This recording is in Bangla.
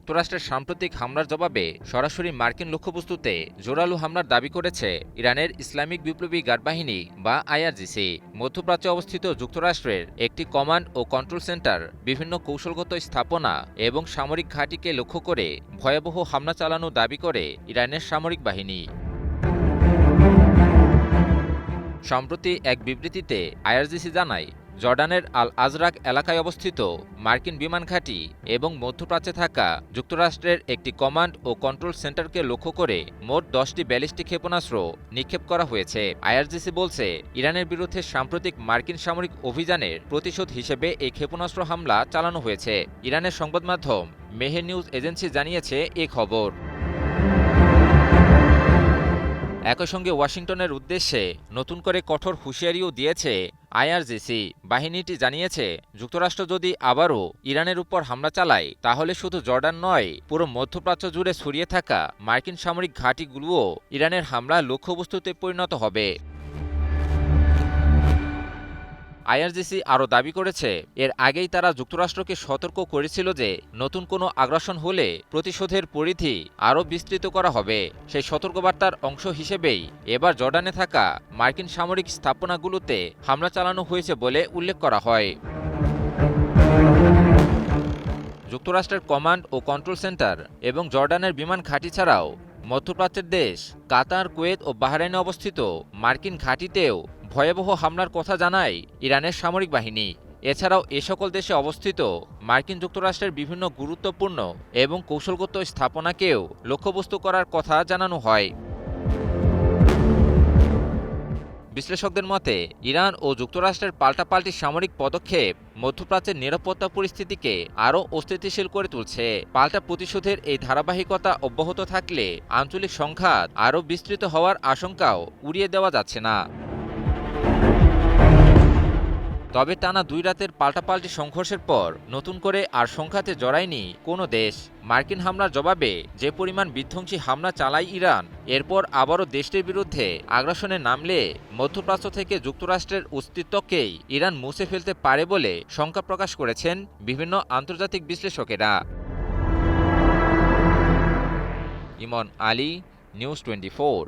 যুক্তরাষ্ট্রের সাম্প্রতিক হামলার জবাবে সরাসরি মার্কিন লক্ষ্যবস্তুতে জোরালো হামলার দাবি করেছে ইরানের ইসলামিক বিপ্লবী গার্ড বাহিনী বা আইআরজিসি। মধ্যপ্রাচ্যে অবস্থিত যুক্তরাষ্ট্রের একটি কমান্ড ও কন্ট্রোল সেন্টার বিভিন্ন কৌশলগত স্থাপনা এবং সামরিক ঘাঁটিকে লক্ষ্য করে ভয়াবহ হামলা চালানোর দাবি করে ইরানের সামরিক বাহিনী। সম্প্রতি এক বিবৃতিতে আইআরজিসি জানায়, জর্ডানের আল আজরাক এলাকায় অবস্থিত মার্কিন বিমান ঘাঁটি এবং মধ্যপ্রাচ্যে থাকা যুক্তরাষ্ট্রের একটি কমান্ড ও কন্ট্রোল সেন্টারকে লক্ষ্য করে মোট 10টি ব্যালিস্টিক ক্ষেপণাস্ত্র নিক্ষেপ করা হয়েছে। আইআরজিসি বলছে, ইরানের বিরুদ্ধে সাম্প্রতিক মার্কিন সামরিক অভিযানের প্রতিশোধ হিসেবে এই ক্ষেপণাস্ত্র হামলা চালানো হয়েছে। ইরানের সংবাদ মাধ্যম মেহের নিউজ এজেন্সি জানিয়েছে এ খবর। একই সঙ্গে ওয়াশিংটনের উদ্দেশ্যে নতুন করে কঠোর হুঁশিয়ারিও দিয়েছে আইআরজিসি। বাহিনীটি জানিয়েছে, যুক্তরাষ্ট্র যদি আবারও ইরানের উপর হামলা চালায় তাহলে শুধু জর্ডান নয়, পুরো মধ্যপ্রাচ্য জুড়ে ছড়িয়ে থাকা মার্কিন সামরিক ঘাঁটিগুলোও ইরানের হামলা লক্ষ্যবস্তুতে পরিণত হবে। আইআরজিসি আরও দাবি করেছে, এর আগেই তারা যুক্তরাষ্ট্রকে সতর্ক করেছিল যে নতুন কোনো আগ্রাসন হলে প্রতিশোধের পরিধি আরও বিস্তৃত করা হবে। সেই সতর্কবার্তার অংশ হিসেবেই এবার জর্ডানে থাকা মার্কিন সামরিক স্থাপনাগুলোতে হামলা চালানো হয়েছে বলে উল্লেখ করা হয়। যুক্তরাষ্ট্রের কমান্ড ও কন্ট্রোল সেন্টার এবং জর্ডানের বিমান ঘাঁটি ছাড়াও মধ্যপ্রাচ্যের দেশ কাতার, কুয়েত ও বাহরাইনে অবস্থিত মার্কিন ঘাঁটিতেও ভয়াবহ হামলার কথা জানায় ইরানের সামরিক বাহিনী। এছাড়াও এ সকল দেশে অবস্থিত মার্কিন যুক্তরাষ্ট্রের বিভিন্ন গুরুত্বপূর্ণ এবং কৌশলগত স্থাপনাকেও লক্ষ্যবস্তু করার কথা জানানো হয়। বিশ্লেষকদের মতে, ইরান ও যুক্তরাষ্ট্রের পাল্টাপাল্টি সামরিক পদক্ষেপ মধ্যপ্রাচ্যের নিরাপত্তা পরিস্থিতিকে আরও অস্থিতিশীল করে তুলছে। পাল্টা প্রতিশোধের এই ধারাবাহিকতা অব্যাহত থাকলে আঞ্চলিক সংঘাত আরও বিস্তৃত হওয়ার আশঙ্কাও উড়িয়ে দেওয়া যাচ্ছে না। তবে টানা 2 রাতের পাল্টাপাল্টি সংঘর্ষের পর নতুন করে আর সংঘাতে জড়ায়নি কোনো দেশ। মার্কিন হামলার জবাবে যে পরিমাণ বিধ্বংসী হামলা চালায় ইরান, এরপর আবারও দেশটির বিরুদ্ধে আগ্রাসনে নামলে মধ্যপ্রাচ্য থেকে যুক্তরাষ্ট্রের অস্তিত্বকেই ইরান মুছে ফেলতে পারে বলে শঙ্কা প্রকাশ করেছেন বিভিন্ন আন্তর্জাতিক বিশ্লেষকেরা। ইমন আলী, নিউজ 24।